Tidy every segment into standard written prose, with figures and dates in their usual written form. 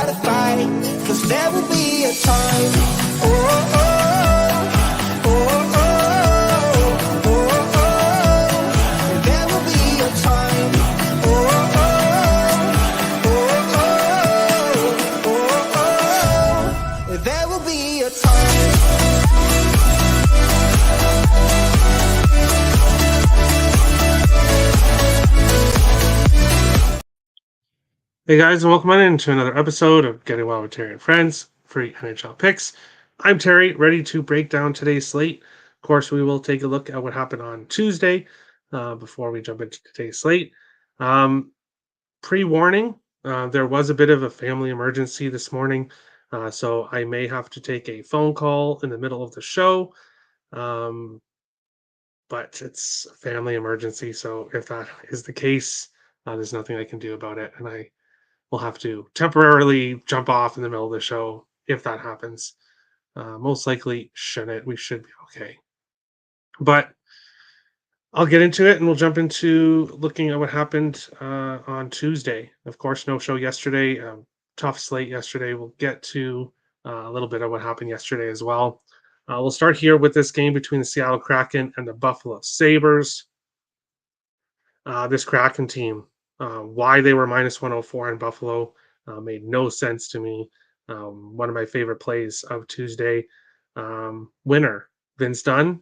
gotta fight, 'cause there will be a time. Oh, oh, oh, oh, oh, oh, oh. There will be a time. Oh, oh, oh, oh, oh, oh. There will be a time. Hey guys, and welcome on in to another episode of Getting Well with Terry and Friends, free NHL picks. I'm Terry, ready to break down today's slate. Of course, we will take a look at what happened on Tuesday before we jump into today's slate. Pre-warning, there was a bit of a family emergency this morning, so I may have to take a phone call in the middle of the show, but it's a family emergency, so if that is the case, there's nothing I can do about it, and I will have to temporarily jump off in the middle of the show if that happens. Most likely shouldn't. We should be okay. But I'll get into it and we'll jump into looking at what happened on Tuesday. Of course, no show yesterday. Tough slate yesterday. We'll get to a little bit of what happened yesterday as well. We'll start here with this game between the Seattle Kraken and the Buffalo Sabres. This Kraken team, why they were minus 104 in Buffalo made no sense to me. One of my favorite plays of Tuesday. Winner, Vince Dunn,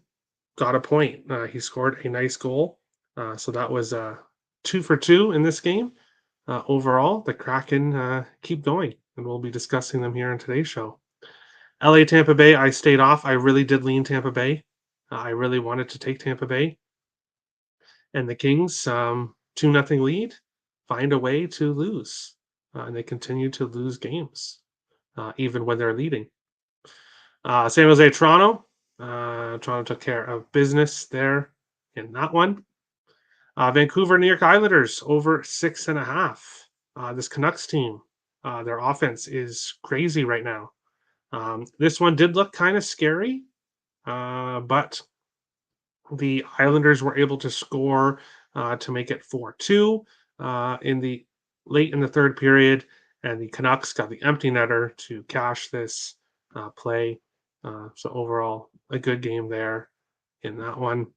got a point. He scored a nice goal. So that was 2 for 2 in this game. Overall, the Kraken keep going, and we'll be discussing them here in today's show. LA Tampa Bay, I stayed off. I really did lean Tampa Bay. I really wanted to take Tampa Bay. And the Kings, 2-0 lead, find a way to lose. And they continue to lose games, even when they're leading. San Jose, Toronto. Toronto took care of business there in that one. Vancouver, New York Islanders, over 6.5. This Canucks team, their offense is crazy right now. This one did look kind of scary, but the Islanders were able to score to make it 4-2 in the late in the third period, and the Canucks got the empty netter to cash this play. So overall, a good game there in that one.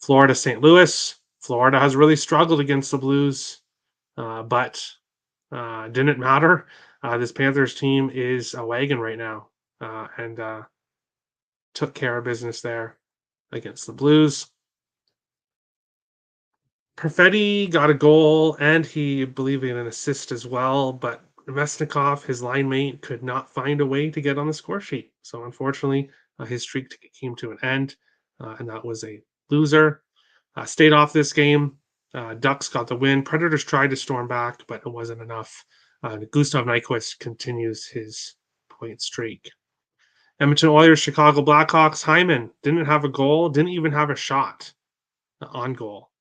Florida, St. Louis. Florida has really struggled against the Blues, but didn't matter. This Panthers team is a wagon right now, and took care of business there against the Blues. Perfetti got a goal, and he believed in an assist as well, but Mesnikov, his line mate, could not find a way to get on the score sheet. So unfortunately, his streak came to an end, and that was a loser. Stayed off this game. Ducks got the win. Predators tried to storm back, but it wasn't enough. Gustav Nyquist continues his point streak. Edmonton Oilers, Chicago Blackhawks. Hyman didn't have a goal, didn't even have a shot on goal.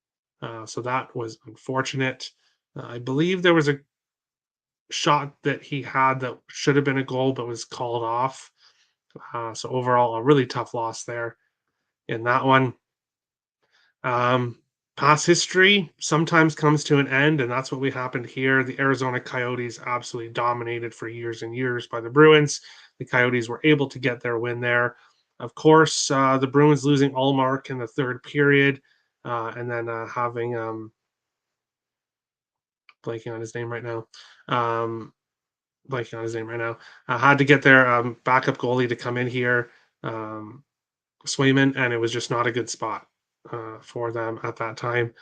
So that was unfortunate. I believe there was a shot that he had that should have been a goal but was called off. So overall, a really tough loss there in that one. Past history sometimes comes to an end, and that's what happened here. The Arizona Coyotes absolutely dominated for years and years by the Bruins. The Coyotes were able to get their win there. Of course, the Bruins losing Ullmark in the third period, and then having blanking on his name right now. Had to get their backup goalie to come in here, Swayman, and it was just not a good spot for them at that time.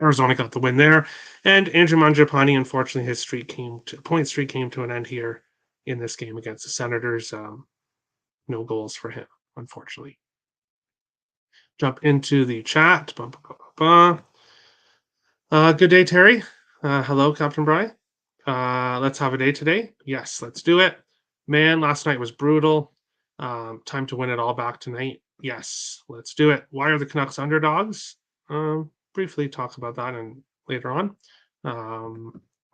Arizona got the win there, and Andrew Mangiapane, unfortunately, his point streak came to an end here in this game against the Senators. No goals for him, unfortunately. Jump into the chat. Good day, Terry. Hello, Captain Bry. Let's have a day today. Yes, let's do it. Man, last night was brutal. Time to win it all back tonight. Yes, let's do it. Why are the Canucks underdogs? Briefly talk about that and later on.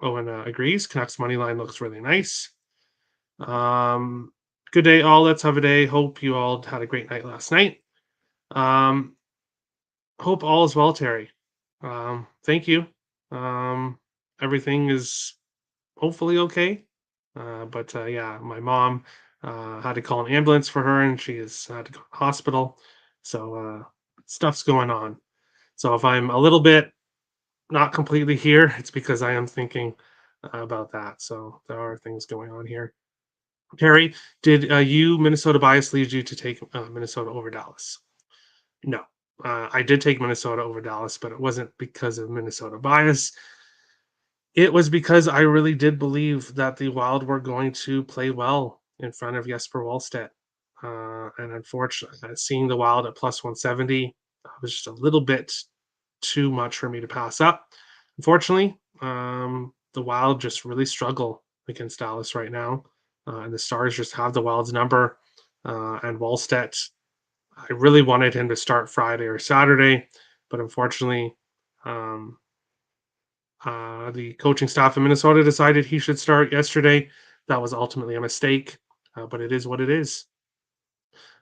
Owen agrees. Canucks money line looks really nice. Good day, all. Let's have a day. Hope you all had a great night last night. Hope all is well, Terry. Thank you. everything is hopefully okay. But yeah, my mom had to call an ambulance for her, and she has had to go to the hospital. So stuff's going on. So if I'm a little bit not completely here, it's because I am thinking about that. So there are things going on here. Terry, did you Minnesota bias lead you to take Minnesota over Dallas? No. I did take Minnesota over Dallas, but it wasn't because of Minnesota bias. It was because I really did believe that the Wild were going to play well in front of Jesper Wallstedt. And unfortunately, seeing the Wild at plus 170 was just a little bit too much for me to pass up. Unfortunately, the Wild just really struggle against Dallas right now. And the Stars just have the Wild's number. And Wallstedt, I really wanted him to start Friday or Saturday, but unfortunately, um, the coaching staff in Minnesota decided he should start yesterday. That was ultimately a mistake, but it is what it is.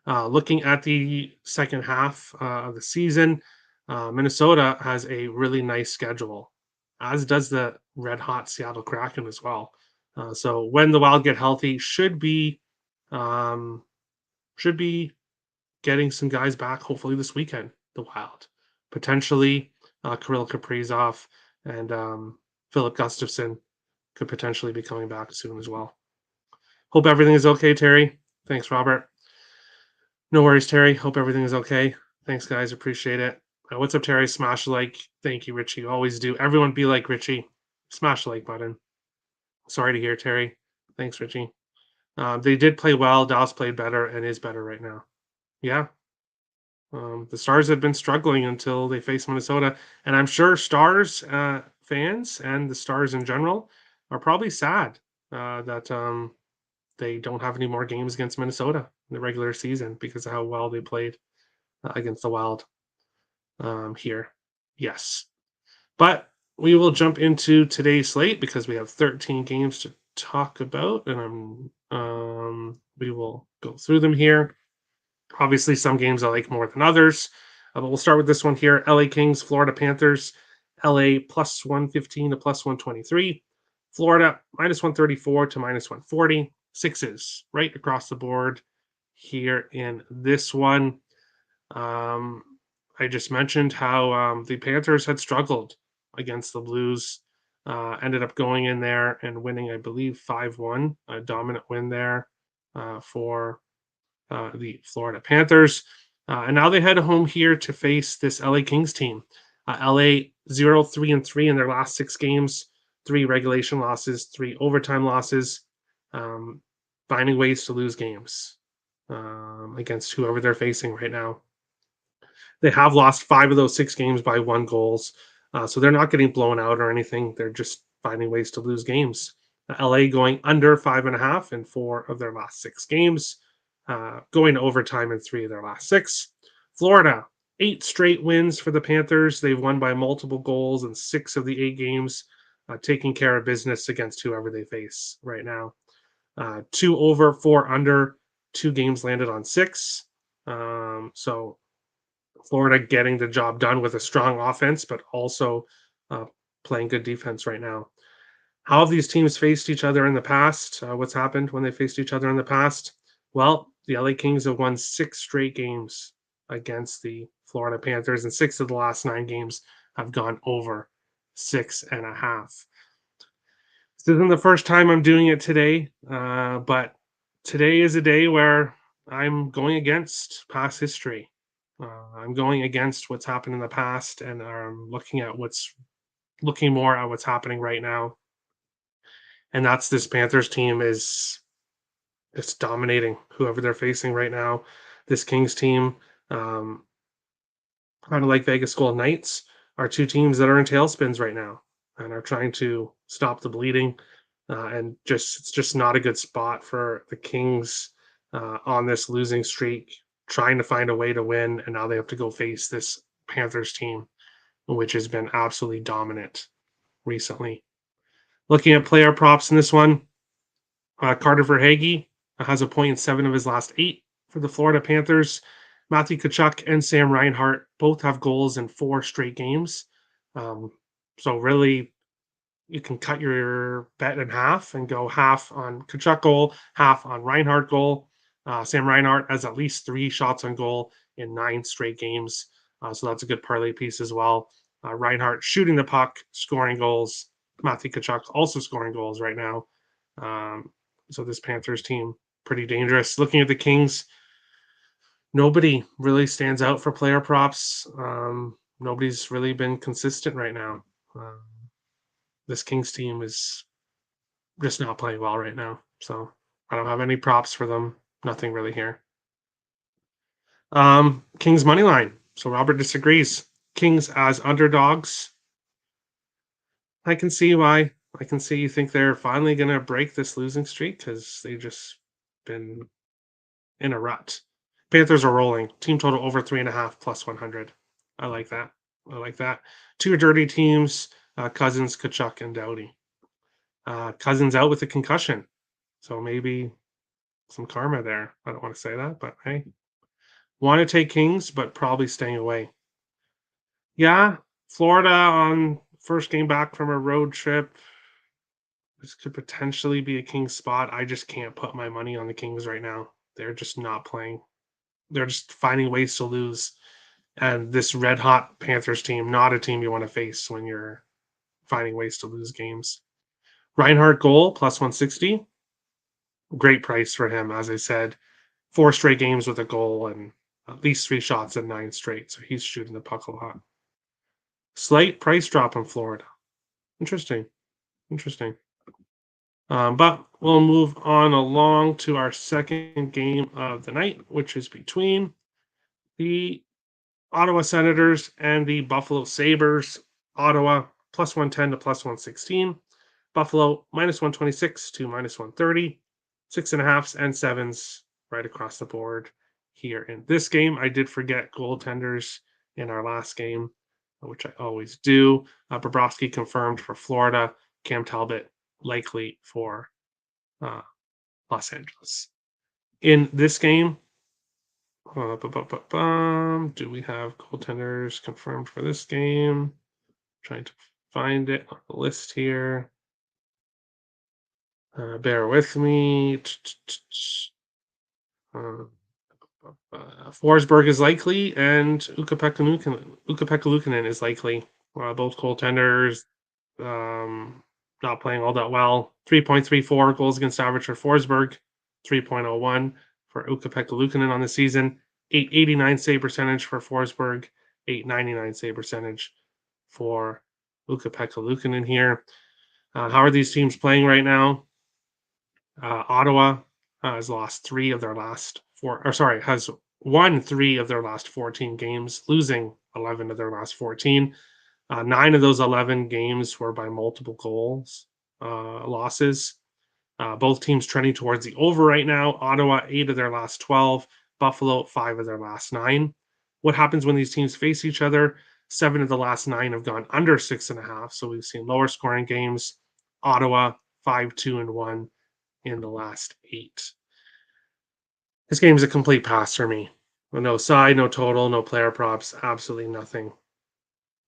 Looking at the second half of the season, Minnesota has a really nice schedule, as does the red hot Seattle Kraken as well. So when the Wild get healthy, um, should be getting some guys back. Hopefully this weekend, the Wild, potentially Kirill Kaprizov and Philip Gustafson could potentially be coming back soon as well. Hope everything is okay, Terry. Thanks, Robert. No worries, Terry. Hope everything is okay. Thanks, guys. Appreciate it. What's up, Terry? Smash the like. Thank you, Richie. Always do. Everyone be like Richie. Smash the like button. Sorry to hear, Terry. Thanks, Richie. They did play well. Dallas played better and is better right now. Yeah. The Stars had been struggling until they faced Minnesota. And I'm sure Stars fans and the Stars in general are probably sad that they don't have any more games against Minnesota in the regular season because of how well they played against the Wild here. Yes. But we will jump into today's slate because we have 13 games to talk about, and we will go through them here. Obviously, some games I like more than others, but we'll start with this one here: LA Kings, Florida Panthers. LA plus 115 to plus 123. Florida minus 134 to minus 140. Sixes right across the board here in this one. I just mentioned how the Panthers had struggled against the Blues. Ended up going in there and winning, I believe, 5-1, a dominant win there for the Florida Panthers. And now they head home here to face this LA Kings team. LA 0-3-3 in their last 6 games, 3 regulation losses, 3 overtime losses, finding ways to lose games against whoever they're facing right now. They have lost 5 of those 6 games by 1 goals. So they're not getting blown out or anything. They're just finding ways to lose games. LA going under 5.5 in 4 of their last 6 games, going to overtime in 3 of their last 6. Florida, 8 straight wins for the Panthers. They've won by multiple goals in 6 of the 8 games, taking care of business against whoever they face right now. 2 over, 4 under, 2 games landed on 6. So Florida getting the job done with a strong offense, but also playing good defense right now. How have these teams faced each other in the past? What's happened when they faced each other in the past? Well, the LA Kings have won 6 straight games against the Florida Panthers, and 6 of the last 9 games have gone over 6.5. This isn't the first time I'm doing it today, but today is a day where I'm going against past history. I'm going against what's happened in the past, and I'm looking more at what's happening right now. And that's this Panthers team it's dominating whoever they're facing right now. This Kings team, kind of like Vegas Golden Knights, are 2 teams that are in tailspins right now and are trying to stop the bleeding. And it's just not a good spot for the Kings on this losing streak, trying to find a way to win, and now they have to go face this Panthers team, which has been absolutely dominant recently. Looking at player props in this one, Carter Verhaeghe has a point in 7 of his last 8 for the Florida Panthers. Matthew Tkachuk and Sam Reinhart both have goals in 4 straight games. So really, you can cut your bet in half and go half on Kachuk goal, half on Reinhardt goal. Sam Reinhardt has at least 3 shots on goal in 9 straight games. So that's a good parlay piece as well. Reinhardt shooting the puck, scoring goals. Matthew Kachuk also scoring goals right now. So this Panthers team, pretty dangerous. Looking at the Kings, nobody really stands out for player props. Nobody's really been consistent right now. This Kings team is just not playing well right now. So I don't have any props for them. Nothing really here. Kings money line. So Robert disagrees. Kings as underdogs. I can see why. I can see you think they're finally going to break this losing streak because they've just been in a rut. Panthers are rolling. Team total over 3.5 plus 100. I like that. I like that. 2 dirty teams, Cousins, Kachuk, and Doughty. Cousins out with a concussion. So maybe some karma there. I don't want to say that, but hey. Want to take Kings, but probably staying away. Yeah, Florida on first game back from a road trip. This could potentially be a Kings spot. I just can't put my money on the Kings right now. They're just not playing. They're just finding ways to lose. And this red hot Panthers team, not a team you want to face when you're finding ways to lose games. Reinhardt goal plus 160. Great price for him, as I said. 4 straight games with a goal and at least 3 shots in 9 straight. So he's shooting the puck a lot. Slight price drop in Florida. Interesting. Interesting. But we'll move on along to our second game of the night, which is between the Ottawa Senators and the Buffalo Sabres. Ottawa plus 110 to plus 116. Buffalo minus 126 to minus 130. 6.5s and 7s right across the board here in this game. I did forget goaltenders in our last game, which I always do. Bobrovsky confirmed for Florida. Cam Talbot likely for Los Angeles. In this game, do we have goaltenders confirmed for this game? Trying to find it on the list here. Bear with me. Forsberg is likely, and Ukko-Pekka-Luukkonen is likely. Both goaltenders not playing all that well. 3.34 goals against average for Forsberg, 3.01 for Ukko-Pekka-Luukkonen on the season. 889 save percentage for Forsberg, 899 save percentage for Ukko-Pekka-Luukkonen here. How are these teams playing right now? Ottawa has lost 3 of their last 4, or sorry, has won 3 of their last 14 games, losing 11 of their last 14. 9 of those 11 games were by multiple goals losses. Both teams trending towards the over right now. Ottawa, 8 of their last 12. Buffalo, 5 of their last 9. What happens when these teams face each other? 7 of the last 9 have gone under 6.5. So we've seen lower scoring games. Ottawa, 5-2-1 in the last 8. This game is a complete pass for me. No side, no total, no player props, absolutely nothing.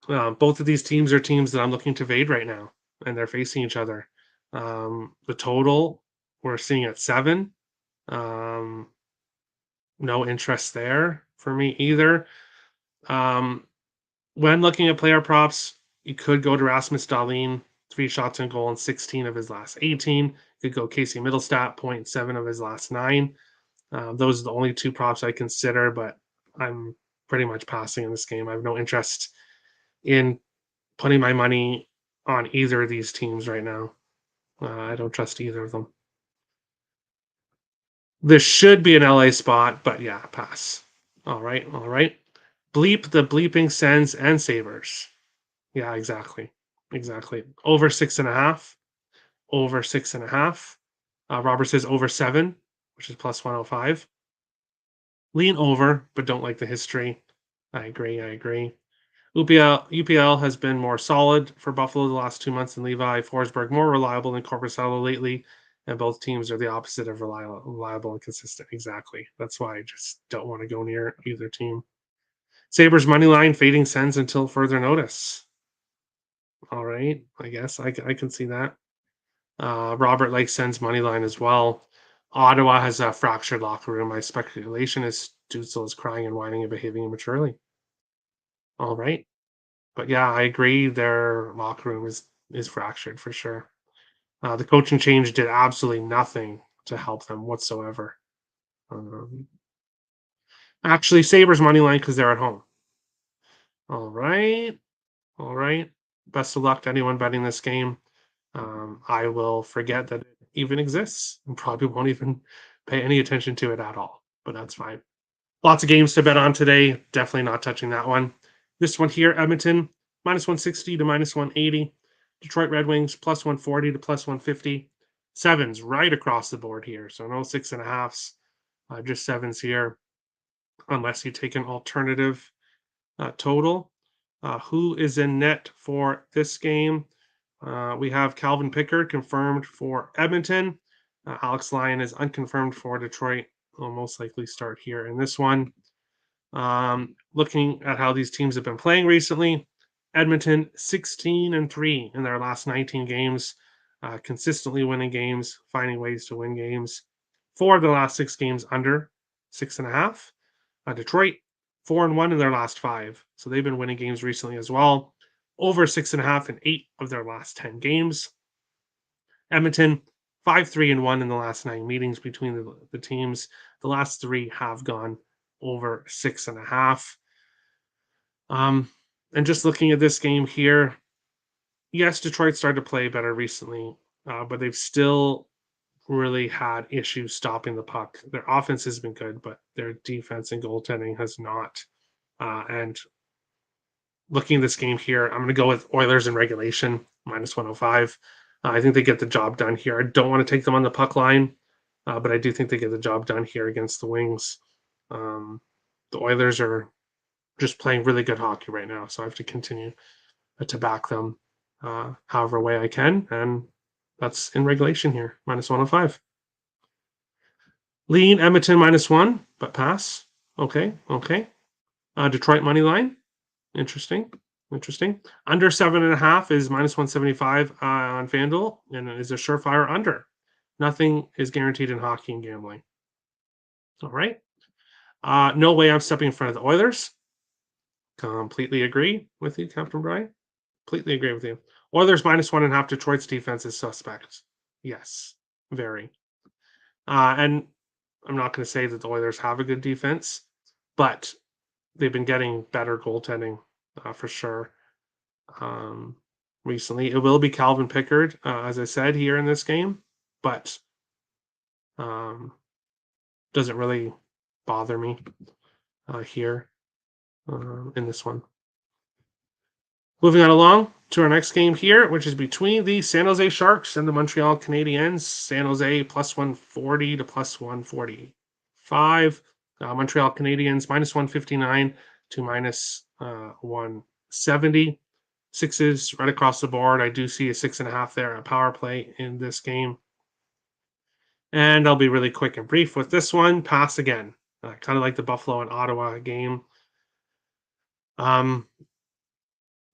Both of these teams are teams that I'm looking to fade right now, and they're facing each other. The total we're seeing at 7. No interest there for me either. When looking at player props, you could go to Rasmus Dahlin, 3 shots on goal in 16 of his last 18. You could go Casey Middlestat, 0.7 of his last 9. Those are the only 2 props I consider, but I'm pretty much passing in this game. I have no interest in putting my money on either of these teams right now. I don't trust either of them. This should be an LA spot, but yeah, pass. All right. Bleep the bleeping Sens and Sabres. Yeah, exactly. Over 6.5. Over 6.5. Robert says over 7, which is plus 105. Lean over, but don't like the history. I agree. UPL has been more solid for Buffalo the last 2 months than Levi. Forsberg more reliable than Korpisalo lately, and both teams are the opposite of reliable and consistent. Exactly. That's why I just don't want to go near either team. Sabres money line fading Sens until further notice. All right. I guess I can see that. Robert Lake sends money line as well. Ottawa has a fractured locker room. My speculation is Stützle is crying and whining and behaving immaturely. All right. But yeah, I agree. Their locker room is fractured for sure. The coaching change did absolutely nothing to help them whatsoever. Um, Actually, Sabres money line because they're at home. All right. All right. Best of luck to anyone betting this game. I will forget that it even exists and probably won't even pay any attention to it at all, but that's fine. Lots of games to bet on today. Definitely not touching that one. This one here, Edmonton, minus 160 to minus 180. Detroit Red Wings, plus 140 to plus 150. Sevens right across the board here. So no 6.5s, just sevens here, unless you take an alternative total. Who is in net for this game? We have Calvin Pickard confirmed for Edmonton. Alex Lyon is unconfirmed for Detroit. Will most likely start here in this one. Looking at how these teams have been playing recently, Edmonton 16-3 in their last 19 games, consistently winning games, finding ways to win games. 4 of the last 6 games under 6.5. Detroit 4-1 in their last 5, so they've been winning games recently as well. Over 6.5 in 8 of their last 10 games. Edmonton 5-3-1 in the last 9 meetings between the teams. The last 3 have gone over 6.5. And just looking at this game here, yes, Detroit started to play better recently, but they've still really had issues stopping the puck. Their offense has been good, but their defense and goaltending has not. And looking at this game here, I'm going to go with Oilers in regulation, minus 105. I think they get the job done here. I don't want to take them on the puck line, but I do think they get the job done here against the Wings. The Oilers are just playing really good hockey right now, so I have to continue to back them however way I can, and that's in regulation here, minus 105. Lean Edmonton -1, but pass. Okay. Detroit money line. Interesting. Under 7.5 is minus 175 on FanDuel, and is a surefire under. Nothing is guaranteed in hockey and gambling. All right. No way I'm stepping in front of the Oilers. Completely agree with you, Captain Brian. Completely agree with you. Oilers -1.5. Detroit's defense is suspect. Yes, very. And I'm not going to say that the Oilers have a good defense, but they've been getting better goaltending for sure recently. It will be Calvin Pickard, as I said, here in this game, but doesn't really bother me here in this one. Moving on along to our next game here, which is between the San Jose Sharks and the Montreal Canadiens. San Jose plus 140 to plus 145. Montreal Canadiens minus 159 to minus 170. Sixes right across the board. I do see a 6.5 there at power play in this game. And I'll be really quick and brief with this one. Pass again. Kind of like the Buffalo and Ottawa game.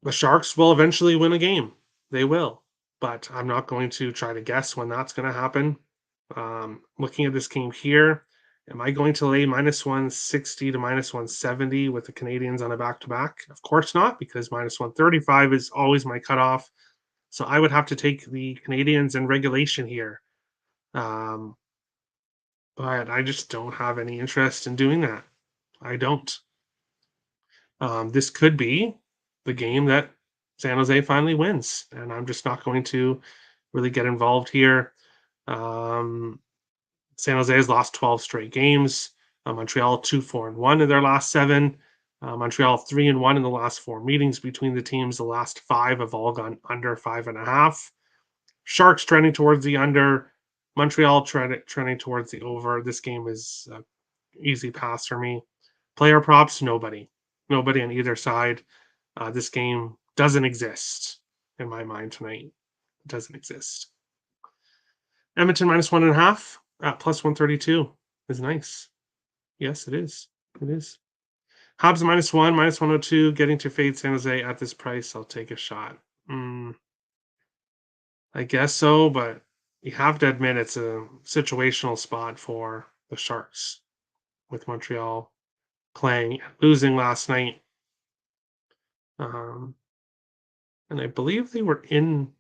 The Sharks will eventually win a game. They will. But I'm not going to try to guess when that's going to happen. Looking at this game here, am I going to lay minus 160 to minus 170 with the Canadians on a back-to-back? Of course not, because minus 135 is always my cutoff. So I would have to take the Canadians in regulation here. But I just don't have any interest in doing that. I don't. This could be the game that San Jose finally wins, and I'm just not going to really get involved here. San Jose has lost 12 straight games. Montreal 2-4-1 in their last 7. Montreal 3-1 in the last 4 meetings between the teams. The last 5 have all gone under 5.5. Sharks trending towards the under. Montreal trending towards the over. This game is an easy pass for me. Player props, nobody on either side. This game doesn't exist in my mind tonight. It doesn't exist. Edmonton -1.5 at plus 132 is nice. Yes, it is. It is. Habs -1, -102, getting to fade San Jose at this price. I'll take a shot. Mm, I guess so, but you have to admit it's a situational spot for the Sharks with Montreal playing losing last night. Um, and I believe they were in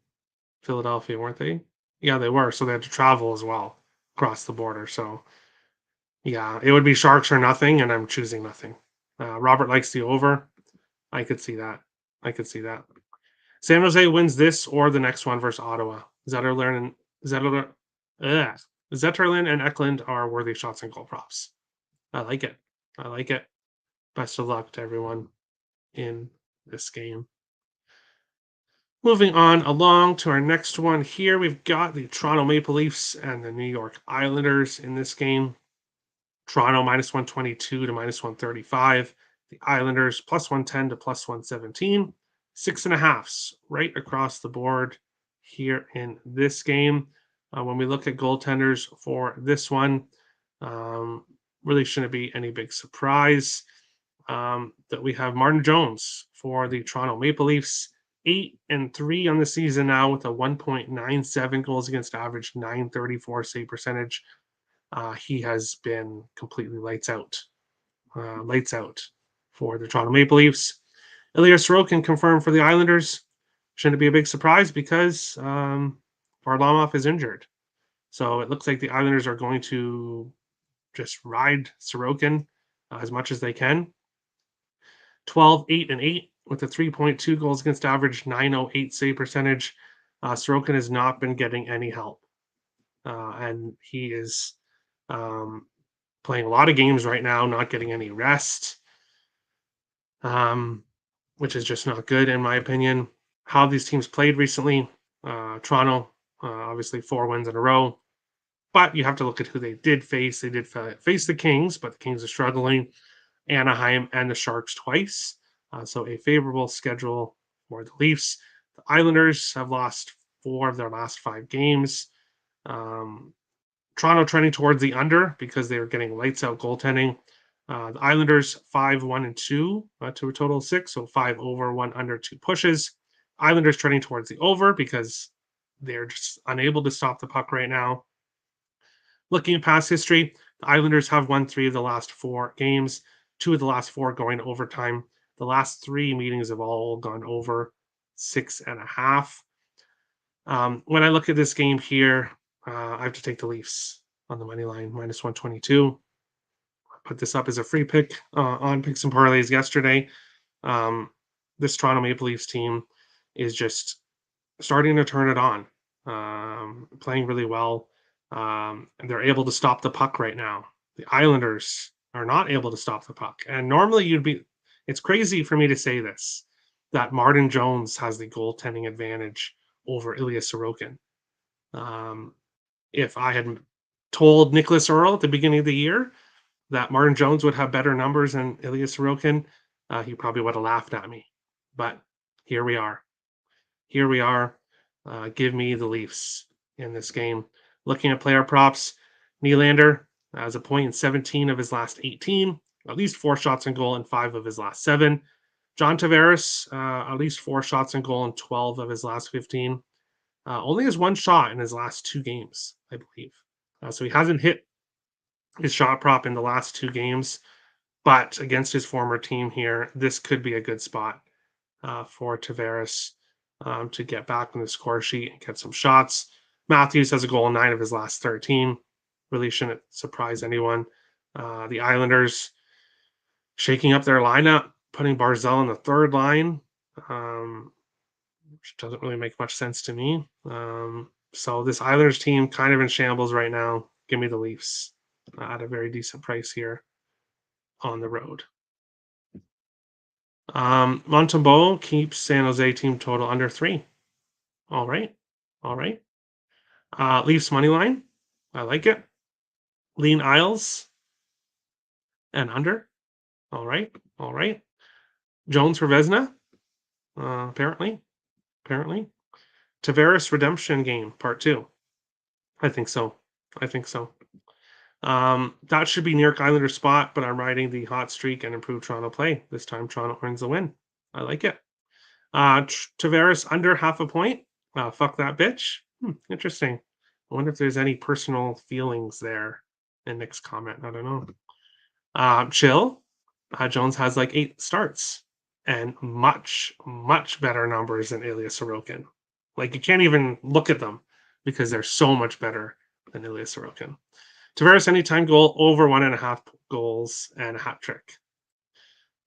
Philadelphia, weren't they? Yeah, they were. So they had to travel as well across the border. So yeah, it would be Sharks or nothing, and I'm choosing nothing. Robert likes the over. I could see that. I could see that. San Jose wins this or the next one versus Ottawa. Zetterlund and Zetterlund, ugh, Zetterlund and Eklund are worthy shots and goal props. I like it. I like it. Best of luck to everyone in this game. Moving on along to our next one here, we've got the Toronto Maple Leafs and the New York Islanders in this game. Toronto minus 122 to minus 135. The Islanders plus 110 to plus 117. 6.5s right across the board here in this game. When we look at goaltenders for this one, um, really shouldn't be any big surprise that we have Martin Jones for the Toronto Maple Leafs. 8-3 on the season now with a 1.97 goals against average, 934 save percentage. He has been completely lights out for the Toronto Maple Leafs. Ilya Sorokin confirmed for the Islanders. Shouldn't be a big surprise because Varlamov is injured. So it looks like the Islanders are going to just ride Sorokin as much as they can. 12, 8, and 8 with a 3.2 goals against average, 908 save percentage. Sorokin has not been getting any help. And he is um, playing a lot of games right now, not getting any rest, which is just not good in my opinion. How these teams played recently, Toronto, obviously 4 wins in a row, but you have to look at who they did face. They did face the Kings, but the Kings are struggling. Anaheim and the Sharks twice, so a favorable schedule for the Leafs. The Islanders have lost 4 of their last 5 games. Um, Toronto trending towards the under because they were getting lights out goaltending. The Islanders 5-1-2 to a total of 6, so 5 over, 1 under, 2 pushes. Islanders trending towards the over because they're just unable to stop the puck right now. Looking at past history, the Islanders have won 3 of the last 4 games, 2 of the last 4 going to overtime. The last 3 meetings have all gone over 6.5. When I look at this game here, I have to take the Leafs on the money line, minus 122. I put this up as a free pick on Picks and Parlays yesterday. Um, this Toronto Maple Leafs team is just starting to turn it on, playing really well. And they're able to stop the puck right now. The Islanders are not able to stop the puck. And normally it's crazy for me to say this, that Martin Jones has the goaltending advantage over Ilya Sorokin. Um, if I had told Nicholas Earl at the beginning of the year that Martin Jones would have better numbers than Ilya Sorokin, he probably would have laughed at me. But here we are. Here we are. Give me the Leafs in this game. Looking at player props, Nylander has a point in 17 of his last 18, at least 4 shots on goal in 5 of his last 7. John Tavares, at least 4 shots on goal in 12 of his last 15. Only has 1 shot in his last 2 games, I believe. So he hasn't hit his shot prop in the last 2 games, but against his former team here, this could be a good spot for Tavares to get back on the score sheet and get some shots. Matthews has a goal in 9 of his last 13. Really shouldn't surprise anyone. The Islanders shaking up their lineup, putting Barzell in the third line, which doesn't really make much sense to me. So this Islanders team kind of in shambles right now. Give me the Leafs at a very decent price here on the road. Montembeau keeps San Jose team total under 3. All right. All right. Leafs money line. I like it. Lean Isles and under. All right. All right. Jones for Vesna. Apparently. Apparently. Tavares redemption game part 2. I think so. I think so. That should be New York Islanders spot, but I'm riding the hot streak and improved Toronto play. This time Toronto earns the win. I like it. Tavares under half a point. Fuck that bitch. Interesting. I wonder if there's any personal feelings there in Nick's comment. I don't know. Chill. Jones has like 8 starts and much, much better numbers than Ilya Sorokin. Like, you can't even look at them because they're so much better than Ilya Sorokin. Tavares anytime goal over 1.5 goals and a hat trick.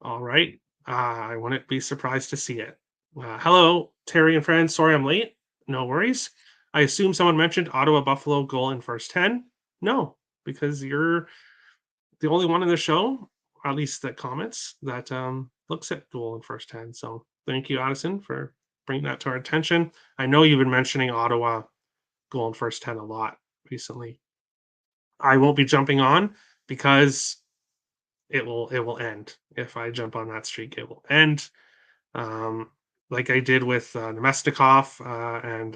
All right. I wouldn't be surprised to see it. Hello, Terry and friends. Sorry I'm late. No worries. I assume someone mentioned Ottawa Buffalo goal in first 10. No, because you're the only one in the show, or at least that comments, that looks at goal in first 10. So thank you, Addison, for bringing that to our attention. I know you've been mentioning Ottawa goal in first 10 a lot recently. I won't be jumping on because it will end. If I jump on that streak, it will end. Like I did with Nemestikov and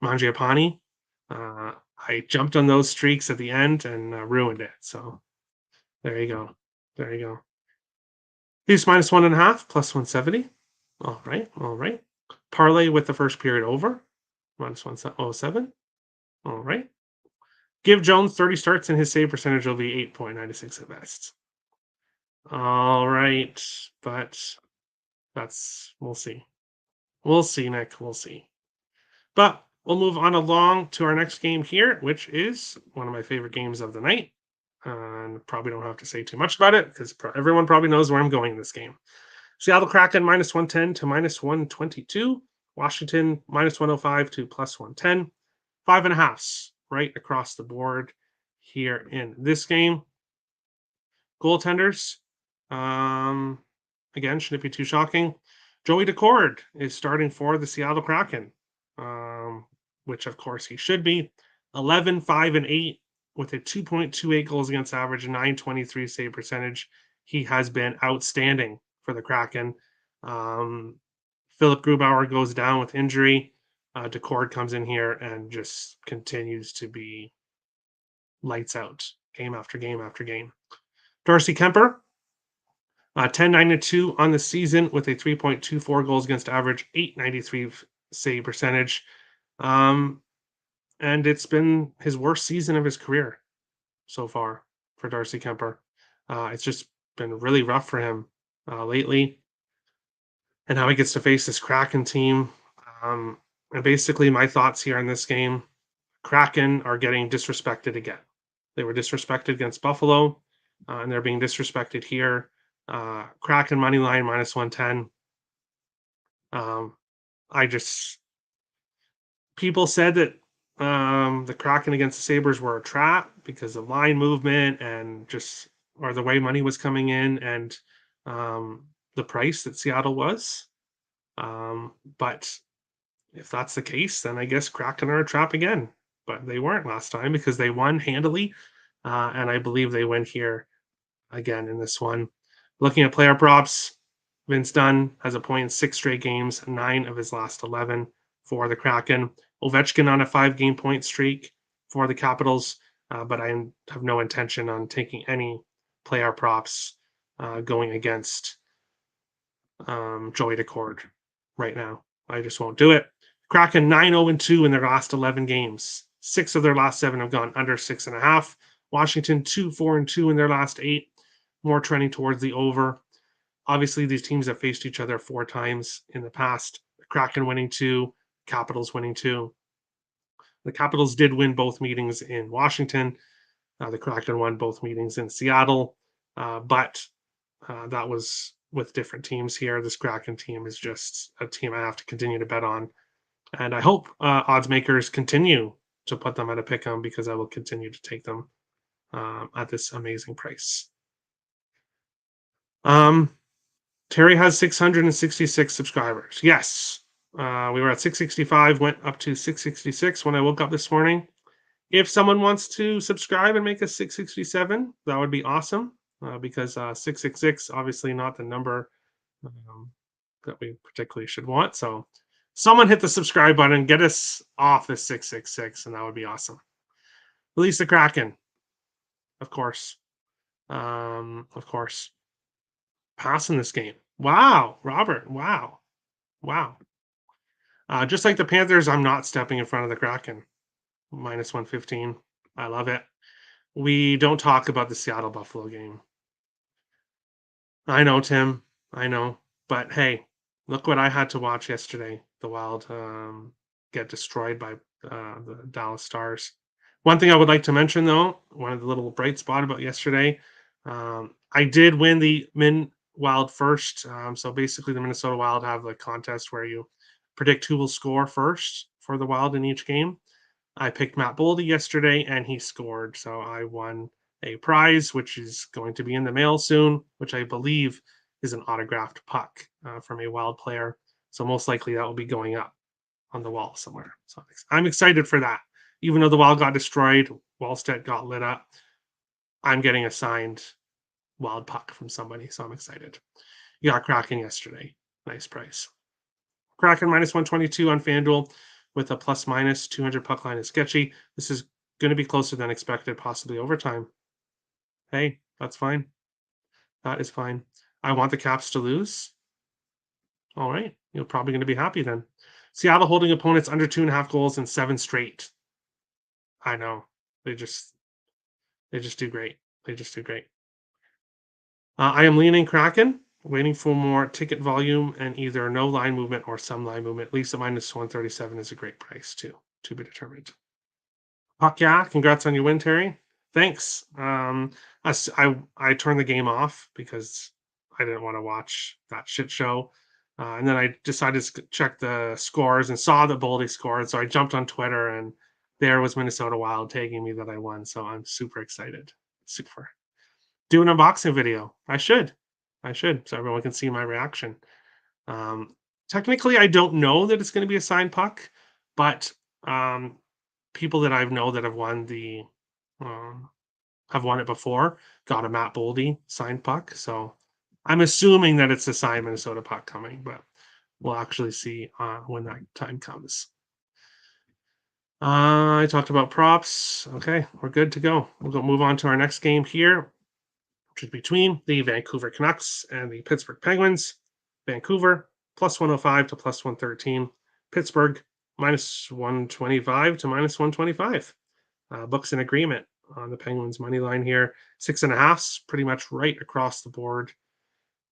Mangiapane. I jumped on those streaks at the end and ruined it. So there you go. There you go. Leafs minus 1.5 plus 170. All right. All right. Parlay with the first period over. Minus 107. All right. Give Jones 30 starts and his save percentage will be 8.96 at best. All right. But we'll see. We'll see, Nick. We'll see. But we'll move on along to our next game here, which is one of my favorite games of the night. And probably don't have to say too much about it because everyone probably knows where I'm going in this game. Seattle Kraken minus 110 to minus 122. Washington minus 105 to plus 110. 5.5s right across the board here in this game. Goaltenders, again, shouldn't be too shocking. Joey Decord is starting for the Seattle Kraken, which of course he should be. 11, 5, and 8 with a 2.28 goals against average, 923 save percentage. He has been outstanding for the Kraken. Philip Grubauer goes down with injury. Decord comes in here and just continues to be lights out game after game after game. Darcy Kemper, 10-9-2 on the season with a 3.24 goals against average, 893 save percentage. And it's been his worst season of his career so far for Darcy Kemper. It's just been really rough for him lately. And how he gets to face this Kraken team. And basically my thoughts here in this game, Kraken are getting disrespected again. They were disrespected against Buffalo, and they're being disrespected here. Kraken money line minus 110. People said that the Kraken against the Sabres were a trap because of line movement and or the way money was coming in and the price that Seattle was. But if that's the case, then I guess Kraken are a trap again. But they weren't last time because they won handily. And I believe they win here again in this one. Looking at player props, Vince Dunn has a point in 6 straight games, 9 of his last 11 for the Kraken. Ovechkin on a 5-game point streak for the Capitals, but I have no intention on taking any player props going against Joey Decord right now. I just won't do it. Kraken 9-0-2 in their last 11 games. 6 of their last 7 have gone under 6.5. Washington 2-4-2 in their last 8. More trending towards the over. Obviously, these teams have faced each other 4 times in the past. The Kraken winning 2, Capitals winning 2. The Capitals did win both meetings in Washington. The Kraken won both meetings in Seattle. But that was with different teams here. This Kraken team is just a team I have to continue to bet on. And I hope odds makers continue to put them at a pick 'em because I will continue to take them at this amazing price. Terry has 666 subscribers. Yes. We were at 665, went up to 666 when I woke up this morning. If someone wants to subscribe and make us 667, that would be awesome because 666, obviously not the number that we particularly should want. So someone hit the subscribe button, get us off the 666, and that would be awesome. Release the Kraken, of course. Pass in this game. Wow, Robert. Wow. Wow. Just like the Panthers, I'm not stepping in front of the Kraken. Minus 115. I love it. We don't talk about the Seattle Buffalo game. I know, Tim. I know. But hey, look what I had to watch yesterday. The Wild get destroyed by the Dallas Stars. One thing I would like to mention, though, one of the little bright spot about yesterday, I did win the Min Wild first. So basically, the Minnesota Wild have a contest where you predict who will score first for the Wild in each game. I picked Matt Boldy yesterday, and he scored. So I won a prize, which is going to be in the mail soon, which I believe is an autographed puck from a Wild player. So most likely that will be going up on the wall somewhere. So I'm excited for that. Even though the Wild got destroyed, Wallstedt got lit up. I'm getting a signed Wild puck from somebody, so I'm excited. You got Kraken yesterday. Nice price. Kraken minus 122 on FanDuel with a plus minus 200 puck line is sketchy. This is going to be closer than expected, possibly overtime. Hey, that's fine. That is fine. I want the Caps to lose. All right. You're probably going to be happy then. Seattle holding opponents under 2.5 goals in 7 straight. I know. They just do great. They just do great. I am leaning Kraken, waiting for more ticket volume and either no line movement or some line movement. Lisa minus 137 is a great price too, to be determined. Fuck yeah! Congrats on your win, Terry. Thanks. I turned the game off because I didn't want to watch that shit show, and then I decided to check the scores and saw that Boldy scored. So I jumped on Twitter, and there was Minnesota Wild tagging me that I won. So I'm super excited. Super. Do an unboxing video. I should. I should, so everyone can see my reaction. Um, Technically, I don't know that it's going to be a signed puck, but um, people that I know that um, have won it before got a Matt Boldy signed puck. So I'm assuming that it's a signed Minnesota puck coming, but we'll actually see when that time comes. I talked about props. Okay, we're good to go. We'll go move on to our next game here, which is between the Vancouver Canucks and the Pittsburgh Penguins. Vancouver plus 105 to plus 113. Pittsburgh minus 125 to minus 125. Books an agreement on the Penguins money line here. 6.5's pretty much right across the board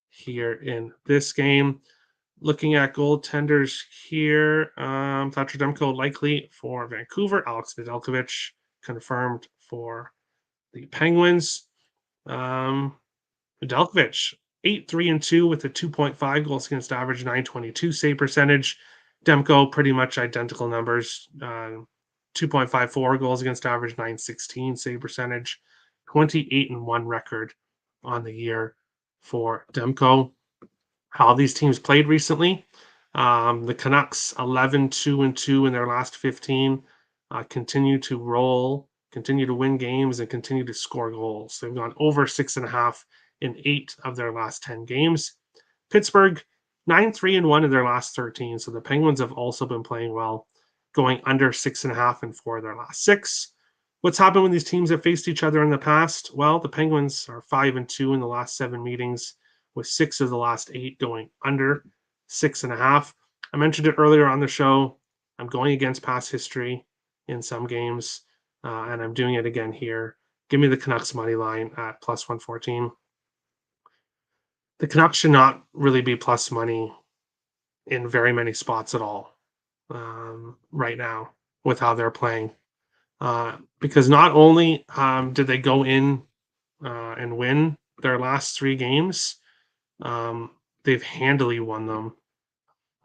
here in this game. Looking at goaltenders here, Thatcher Demko likely for Vancouver. Alex Nedeljkovic confirmed for the Penguins. Nedeljkovic 8-3-2 with a 2.5 goals against average, 922 save percentage. Demko pretty much identical numbers. 2.54 goals against average, 916 save percentage, 28-1 record on the year for Demko. How these teams played recently. The Canucks 11-2-2 in their last 15, continue to roll, continue to win games, and continue to score goals. They've gone over 6.5 in 8 of their last 10 games. Pittsburgh 9-3-1 in their last 13. So the Penguins have also been playing well, going under 6.5 in 4 of their last 6. What's happened when these teams have faced each other in the past? Well, the Penguins are 5-2 in the last 7 meetings, with 6 of the last 8 going under 6.5. I mentioned it earlier on the show. I'm going against past history in some games, and I'm doing it again here. Give me the Canucks money line at plus 114. The Canucks should not really be plus money in very many spots at all right now with how they're playing. Because not only did they go in and win their last 3 games, they've handily won them.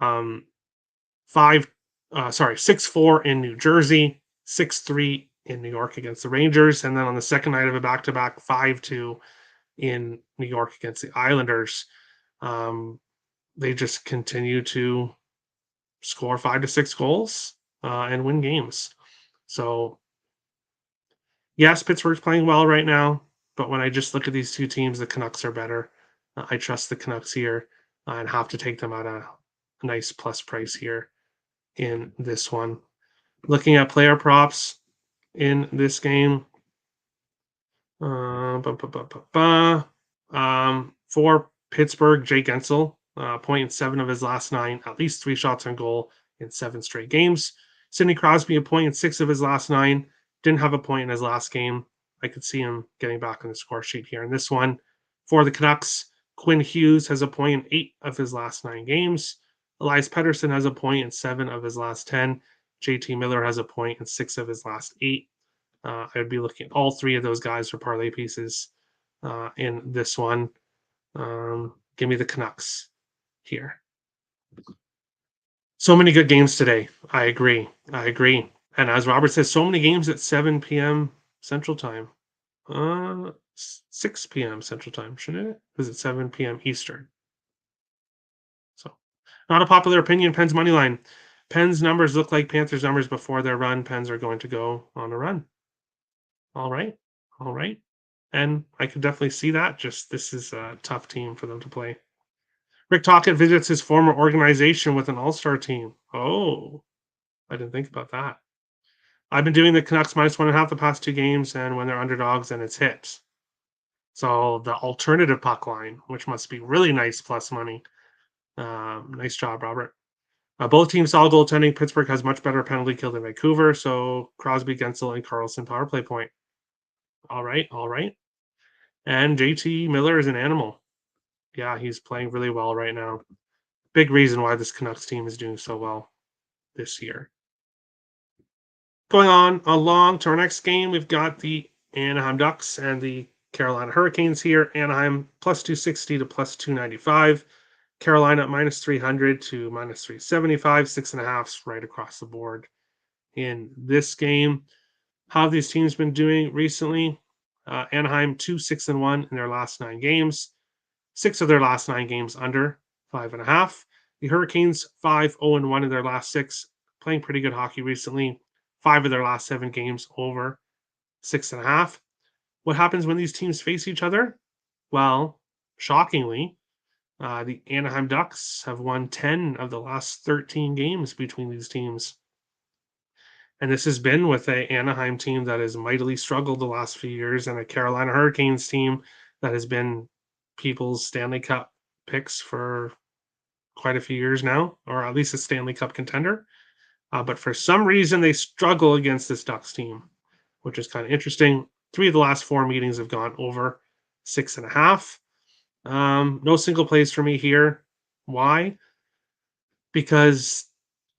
6-4 in New Jersey, 6-3 in New York against the Rangers, and then on the second night of a back-to-back, 5-2 in New York against the Islanders. They just continue to score 5 to 6 goals and win games. So, yes, Pittsburgh's playing well right now, but when I just look at these two teams, the Canucks are better. I trust the Canucks here and have to take them at a nice plus price here in this one. Looking at player props in this game, 4 Pittsburgh, Jake Gensel, point in 7 of his last 9, at least 3 shots on goal in 7 straight games. Sidney Crosby, a point in 6 of his last 9, didn't have a point in his last game. I could see him getting back on the score sheet here in this one. For the Canucks, Quinn Hughes has a point in 8 of his last 9 games. Elias Pettersson has a point in 7 of his last 10. JT Miller has a point in 6 of his last 8. I would be looking at all 3 of those guys for parlay pieces in this one. Give me the Canucks here. So many good games today. I agree. And as Robert says, so many games at 7 p.m. Central Time. 6 p.m. Central Time, shouldn't it? Because it's 7 p.m. Eastern. So, not a popular opinion. Pens money line. Pens numbers look like Panthers numbers before their run. Pens are going to go on a run. All right. And I could definitely see that. Just this is a tough team for them to play. Rick Tocchet visits his former organization with an all-star team. Oh, I didn't think about that. I've been doing the Canucks -1.5 the past 2 games, and when they're underdogs, and it's hit. So the alternative puck line, which must be really nice plus money. Nice job, Robert. Both teams saw goaltending. Pittsburgh has much better penalty kill than Vancouver, so Crosby, Gensel, and Carlson power play point. All right. And JT Miller is an animal. Yeah, he's playing really well right now. Big reason why this Canucks team is doing so well this year. Going on along to our next game, we've got the Anaheim Ducks and the Carolina Hurricanes here. Anaheim +260 to +295. Carolina -300 to -375. 6.5 right across the board in this game. How have these teams been doing recently? Anaheim 2-6-1 in their last 9 games. 6 of their last 9 games under 5.5. The Hurricanes 5-0-1 in their last 6, playing pretty good hockey recently. 5 of their last 7 games over 6.5. What happens when these teams face each other? Well, shockingly, the Anaheim Ducks have won 10 of the last 13 games between these teams. And this has been with a Anaheim team that has mightily struggled the last few years and a Carolina Hurricanes team that has been people's Stanley Cup picks for quite a few years now, or at least a Stanley Cup contender. But for some reason, they struggle against this Ducks team, which is kind of interesting. 3 of the last 4 meetings have gone over 6.5. No single plays for me here. Why? Because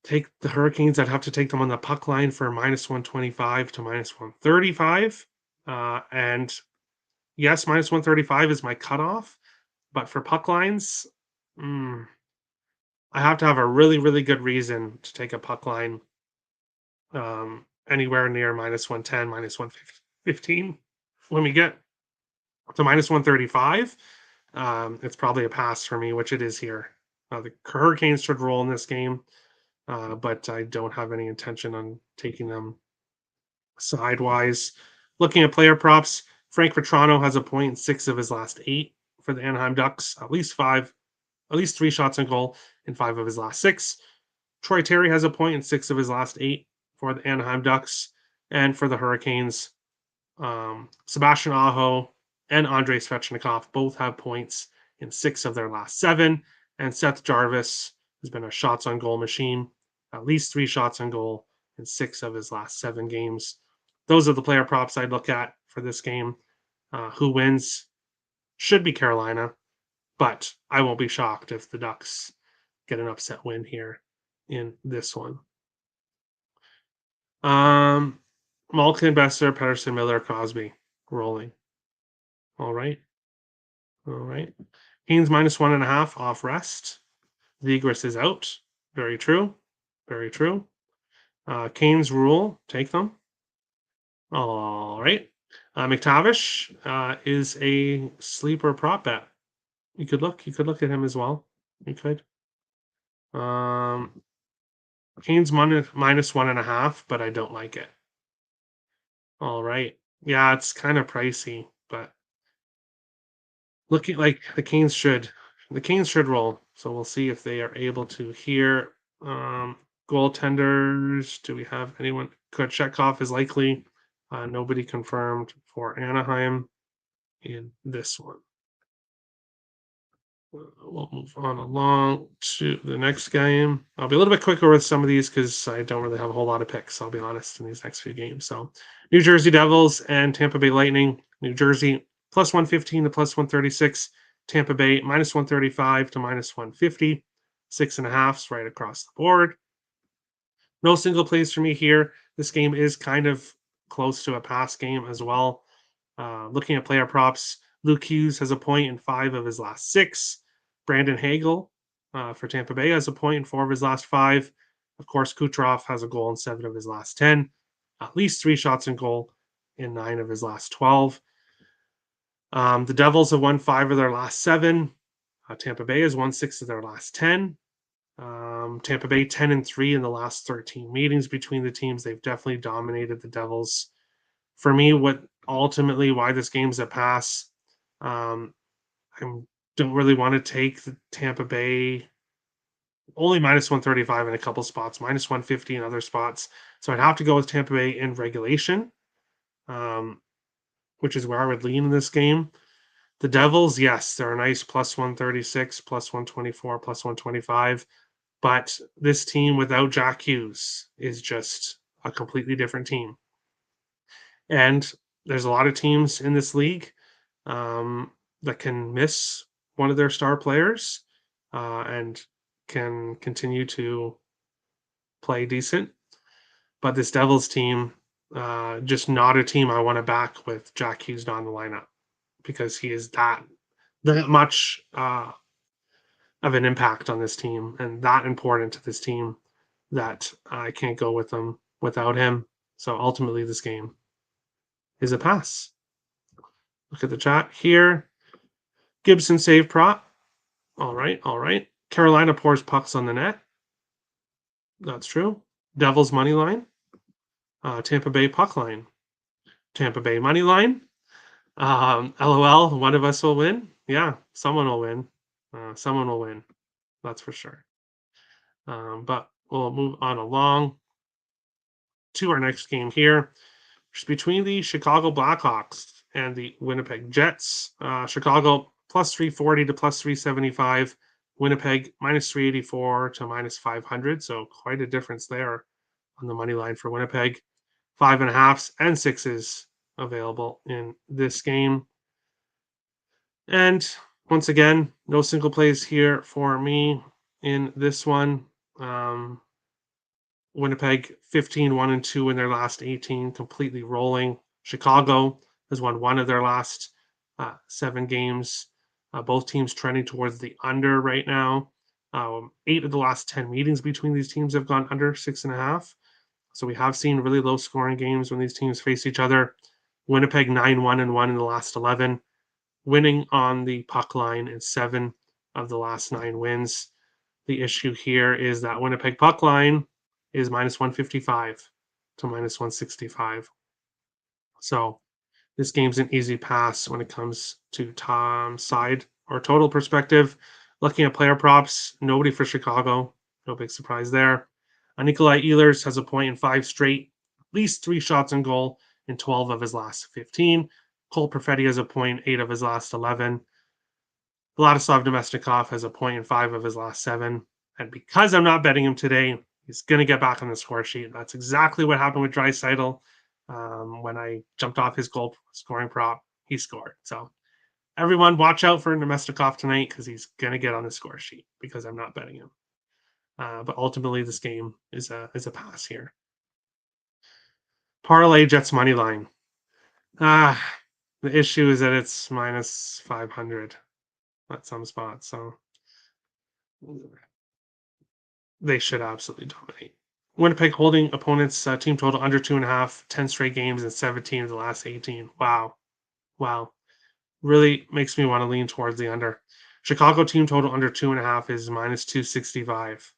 take the Hurricanes, I'd have to take them on the puck line for -125 to -135. And yes, -135 is my cutoff, but for puck lines, I have to have a really, really good reason to take a puck line anywhere near -110, -115. When we get to -135, it's probably a pass for me, which it is here. The Hurricanes should roll in this game, but I don't have any intention on taking them sidewise. Looking at player props, Frank Vetrano has a point in 6 of his last 8 for the Anaheim Ducks, at least 3 shots on goal in 5 of his last 6. Troy Terry has a point in 6 of his last 8 for the Anaheim Ducks. And for the Hurricanes, Sebastian Aho and Andrei Svechnikov both have points in 6 of their last 7. And Seth Jarvis has been a shots on goal machine, at least 3 shots on goal in 6 of his last 7 games. Those are the player props I'd look at for this game. Who wins? Should be Carolina, but I won't be shocked if the Ducks get an upset win here in this one. Malkin, Besser, Pettersson, Miller, Crosby, rolling. All right. Haynes -1.5 off rest. Zegras is out. Very true. Canes rule. Take them. All right. McTavish is a sleeper prop bet. You could look at him as well. You could. Canes -1.5, but I don't like it. All right. Yeah, it's kind of pricey, but looking like the Canes should roll. So we'll see if they are able to here. Goaltenders, do we have anyone? Kochetkov is likely. Nobody confirmed for Anaheim in this one. We'll move on along to the next game. I'll be a little bit quicker with some of these because I don't really have a whole lot of picks, I'll be honest, in these next few games. So, New Jersey Devils and Tampa Bay Lightning. New Jersey plus 115 to plus 136. Tampa Bay minus 135 to minus 150. 6.5s right across the board. No single plays for me here. This game is kind of close to a pass game as well. Looking at player props, Luke Hughes has a point in 5 of his last 6. Brandon Hagel for Tampa Bay has a point in 4 of his last 5. Of course, Kucherov has a goal in 7 of his last 10. At least 3 shots in goal in 9 of his last 12. The Devils have won 5 of their last 7. Tampa Bay has won 6 of their last 10. Tampa Bay 10-3 in the last 13 meetings between the teams. They've definitely dominated the Devils. For me, what ultimately why this game's a pass, I don't really want to take the Tampa Bay only minus 135 in a couple spots, minus 150 in other spots. So I'd have to go with Tampa Bay in regulation, which is where I would lean in this game. The Devils, yes, they're a nice plus 136, plus 124, plus 125. But this team without Jack Hughes is just a completely different team. And there's a lot of teams in this league that can miss one of their star players and can continue to play decent. But this Devils team, just not a team I want to back with Jack Hughes on the lineup because he is that much of an impact on this team and that important to this team that I can't go with them without him. So ultimately, this game is a pass. Look at the chat here. Gibson save prop. All right, all right. Carolina pours pucks on the net. That's true. Devils money line. Tampa Bay puck line. Tampa Bay money line. LOL, one of us will win. Yeah, someone will win. Someone will win. That's for sure. But we'll move on along to our next game here. It's between the Chicago Blackhawks and the Winnipeg Jets. Chicago plus 340 to plus 375. Winnipeg minus 384 to minus 500. So quite a difference there on the money line for Winnipeg. 5.5s and 6s available in this game. And once again, no single plays here for me in this one. Winnipeg 15-1-2 in their last 18, completely rolling. Chicago has won 1 of their last 7 games. Both teams trending towards the under right now. 8 of the last 10 meetings between these teams have gone under 6.5. So we have seen really low scoring games when these teams face each other. Winnipeg 9-1-1 in the last 11, winning on the puck line in 7 of the last 9 wins. The issue here is that Winnipeg puck line is minus 155 to minus 165. So this game's an easy pass when it comes to Tom's side or total perspective. Looking at player props, nobody for Chicago. No big surprise there. Nikolai Ehlers has a point in 5 straight, at least 3 shots on goal in 12 of his last 15. Cole Perfetti has a point, 8 of his last 11. Vladislav Domestikov has a point in 5 of his last 7. And because I'm not betting him today, he's going to get back on the score sheet. That's exactly what happened with Draisaitl. When I jumped off his goal scoring prop, he scored. So everyone watch out for Domestikov tonight because he's going to get on the score sheet because I'm not betting him. But ultimately, this game is a pass here. Parlay Jets money line. The issue is that it's minus 500 at some spots, so they should absolutely dominate. Winnipeg holding opponents' team total under 2.5, 10 straight games in 17 of the last 18. Wow. Really makes me want to lean towards the under. Chicago team total under 2.5 is minus 265.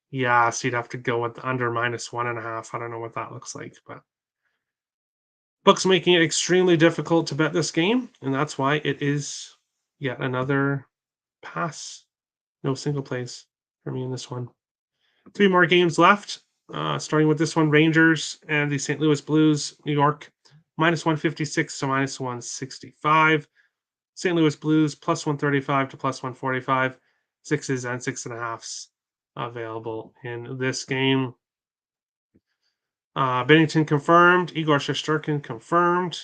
Yeah, so you'd have to go with the under minus 1.5. I don't know what that looks like, but books making it extremely difficult to bet this game, and that's why it is yet another pass. No single plays for me in this one. 3 more games left, starting with this one, Rangers and the St. Louis Blues, New York, minus 156 to minus 165. St. Louis Blues plus 135 to plus 145, 6s and 6.5s available in this game. Bennington confirmed. Igor Shesterkin confirmed.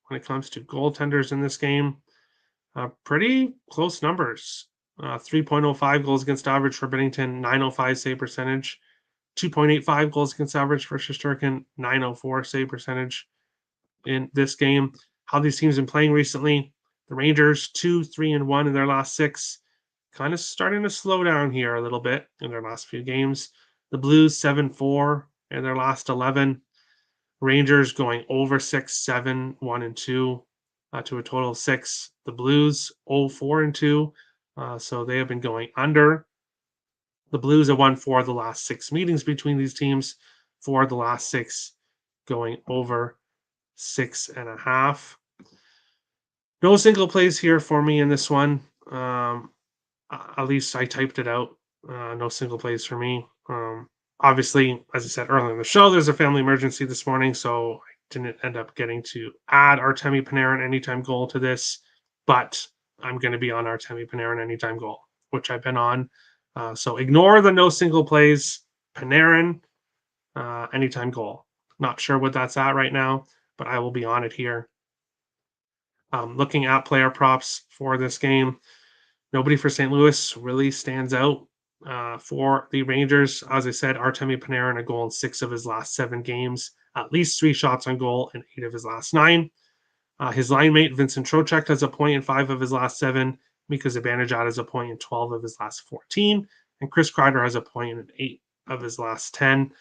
When it comes to goaltenders in this game, pretty close numbers. 3.05 goals against average for Bennington, 905 save percentage. 2.85 goals against average for Shesterkin, 904 save percentage in this game. How these teams have been playing recently: the Rangers 2-3-1 in their last 6, kind of starting to slow down here a little bit in their last few games. The Blues 7-4 in their last 11. Rangers going over 6-7-1-2 to a total of 6. The Blues 0-4-2, so they have been going under. The Blues have won 4 of the last 6 meetings between these teams. 4 of the last 6 going over 6.5. No single plays here for me in this one. At least I typed it out. No single plays for me. Obviously, as I said earlier in the show, there's a family emergency this morning, so I didn't end up getting to add Artemi Panarin anytime goal to this, but I'm going to be on Artemi Panarin anytime goal, which I've been on. So ignore the no single plays. Panarin, anytime goal. Not sure what that's at right now, but I will be on it here. Looking at player props for this game, nobody for St. Louis really stands out. For the Rangers, as I said, Artemi Panarin, a goal in 6 of his last 7 games, at least 3 shots on goal in 8 of his last 9. His line mate, Vincent Trocheck, has a point in 5 of his last 7. Mika Zibanejad has a point in 12 of his last 14. And Chris Kreider has a point in 8 of his last 10.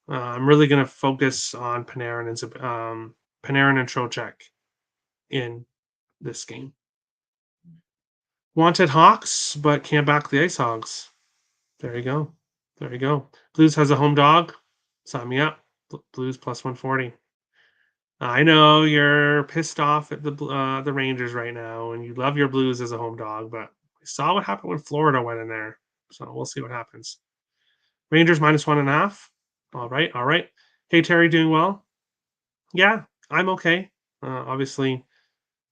I'm really going to focus on Panarin and Trocheck in this game. Wanted Hawks, but can't back the Ice Hogs. There you go. There you go. Blues has a home dog. Sign me up. Blues plus 140. I know you're pissed off at the Rangers right now, and you love your Blues as a home dog, but we saw what happened when Florida went in there, so we'll see what happens. Rangers minus 1.5. All right, all right. Hey Terry, doing well? Yeah, I'm okay. Obviously,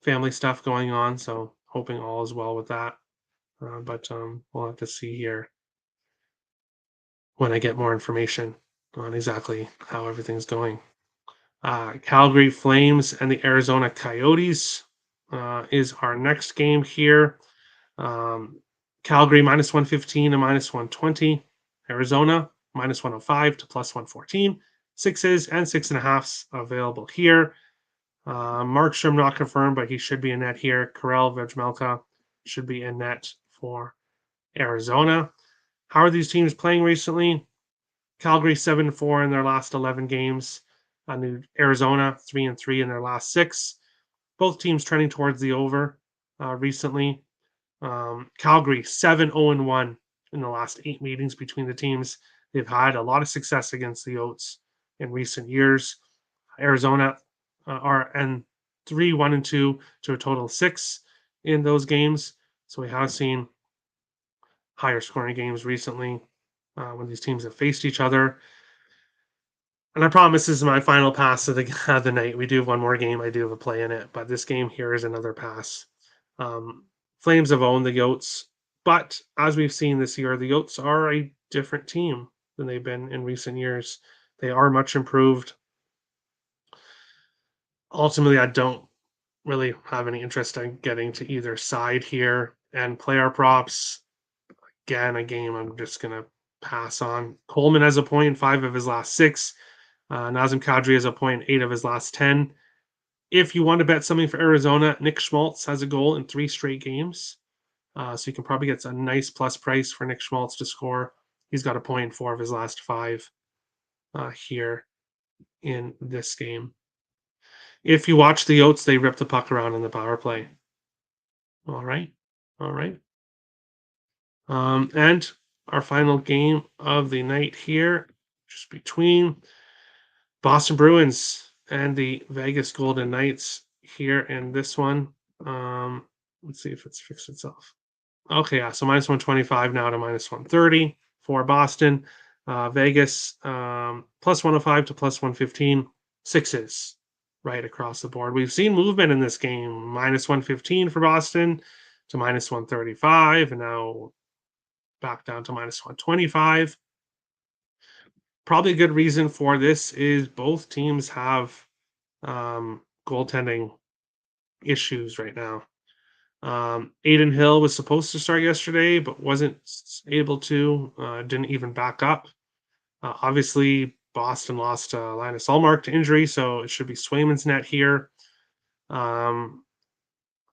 family stuff going on, so hoping all is well with that. But we'll have to see here when I get more information on exactly how everything's going. Calgary Flames and the Arizona Coyotes is our next game here. Calgary minus 115 to minus 120. Arizona minus 105 to plus 114. 6s and 6.5s available here. Markstrom not confirmed, but he should be in net here. Karel Vejmelka should be in net for Arizona. How are these teams playing recently? Calgary 7-4 in their last 11 games. Arizona 3-3 in their last 6. Both teams trending towards the over recently. Calgary 7-0-1 in the last 8 meetings between the teams. They've had a lot of success against the Oats in recent years. Arizona are 3-1-2 to a total of 6 in those games. So we have seen higher scoring games recently when these teams have faced each other. And I promise this is my final pass of the night. We do have one more game. I do have a play in it, but this game here is another pass. Flames have owned the Yotes, but as we've seen this year, the Yotes are a different team than they've been in recent years. They are much improved. Ultimately, I don't really have any interest in getting to either side here. And player props, again, a game I'm just going to pass on. Coleman has a point in 5 of his last 6. Nazem Kadri has a point in 8 of his last 10. If you want to bet something for Arizona, Nick Schmaltz has a goal in 3 straight games. So you can probably get a nice plus price for Nick Schmaltz to score. He's got a point in 4 of his last 5 here in this game. If you watch the Yotes, they rip the puck around on the power play. All right. All right. And our final game of the night here, just between Boston Bruins and the Vegas Golden Knights here in this one. Let's see if it's fixed itself. Okay, yeah, so minus 125 now to minus 130 for Boston. Vegas plus 105 to plus 115. 6s right across the board. We've seen movement in this game, minus 115 for Boston to minus 135, and now back down to minus 125. Probably a good reason for this is both teams have goaltending issues right now. Aiden Hill was supposed to start yesterday, but wasn't able to. Didn't even back up. Obviously, Boston lost Linus Ullmark to injury, so it should be Swayman's net here.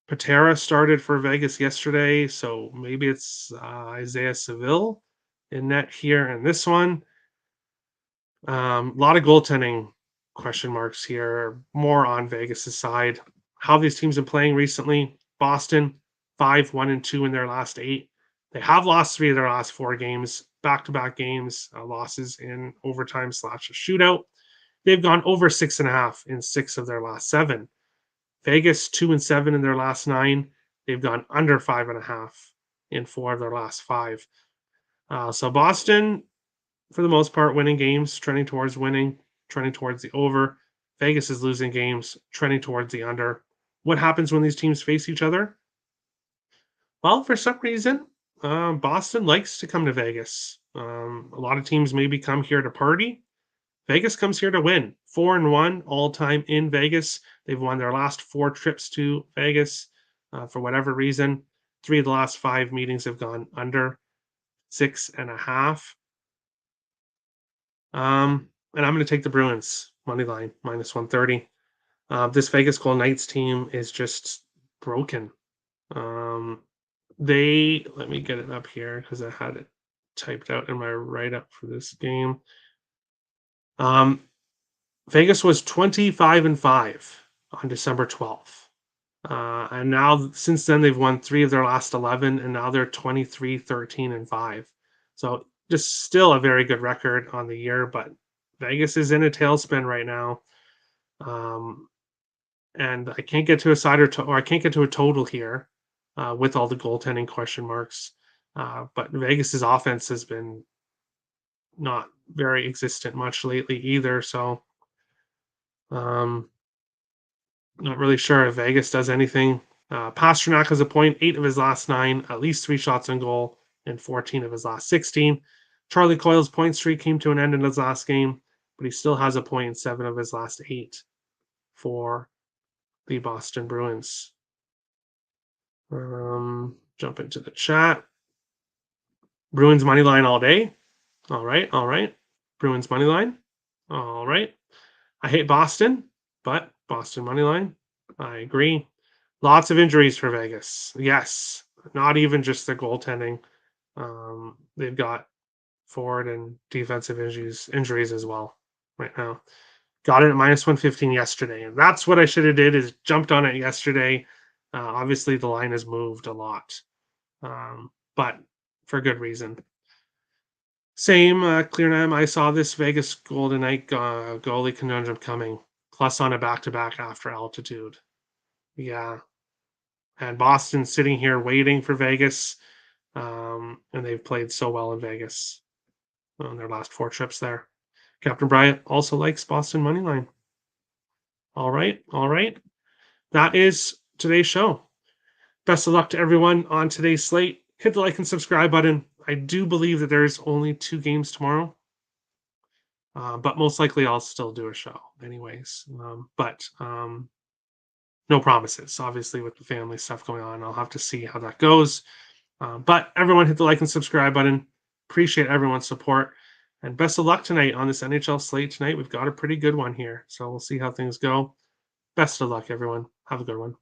Patera started for Vegas yesterday, so maybe it's Isaiah Seville in net here in this one. A lot of goaltending question marks here, more on Vegas' side. How these teams have been playing recently. Boston, 5-1-2 in their last 8. They have lost 3 of their last 4 games, back-to-back games, losses in overtime / shootout. They've gone over 6.5 in 6 of their last 7. Vegas, 2-7 in their last 9. They've gone under 5.5 in 4 of their last 5. So Boston, for the most part, winning games, trending towards winning, trending towards the over. Vegas is losing games, trending towards the under. What happens when these teams face each other? Well, for some reason, Boston likes to come to Vegas. A lot of teams maybe come here to party. Vegas comes here to win. 4-1 all time in Vegas. They've won their last 4 trips to Vegas for whatever reason. 3 of the last 5 meetings have gone under 6.5. And I'm going to take the Bruins money line minus 130. This Vegas Golden Knights team is just broken. Let me get it up here because I had it typed out in my write up for this game. Vegas was 25-5 on December 12th. And now since then they've won 3 of their last 11, and now they're 23-13-5. So just still a very good record on the year, but Vegas is in a tailspin right now. And I can't get to a side or I can't get to a total here with all the goaltending question marks. But Vegas's offense has been not very existent much lately either. So not really sure if Vegas does anything. Pasternak has a point, 8 of his last 9, at least 3 shots on goal, and 14 of his last 16. Charlie Coyle's point streak came to an end in his last game, but he still has a point in 7 of his last 8 for the Boston Bruins. Jump into the chat. Bruins money line all day. All right. Bruins money line. All right. I hate Boston, but Boston money line. I agree. Lots of injuries for Vegas. Yes, not even just the goaltending. They've got forward and defensive injuries as well right now. Got it at minus 115 yesterday, and that's what I should have did is jumped on it yesterday. Obviously, the line has moved a lot, but for good reason. Same, ClearNam. I saw this Vegas Golden Knight goalie conundrum coming, plus on a back-to-back after altitude. Yeah. And Boston sitting here waiting for Vegas, and they've played so well in Vegas on their last 4 trips there. Captain Bryant also likes Boston money line. All right. That is today's show. Best of luck to everyone on today's slate. Hit the like and subscribe button. I do believe that there's only 2 games tomorrow, but most likely I'll still do a show anyways. But no promises. Obviously, with the family stuff going on, I'll have to see how that goes. But everyone hit the like and subscribe button. Appreciate everyone's support. And best of luck tonight on this NHL slate tonight. We've got a pretty good one here. So we'll see how things go. Best of luck, everyone. Have a good one.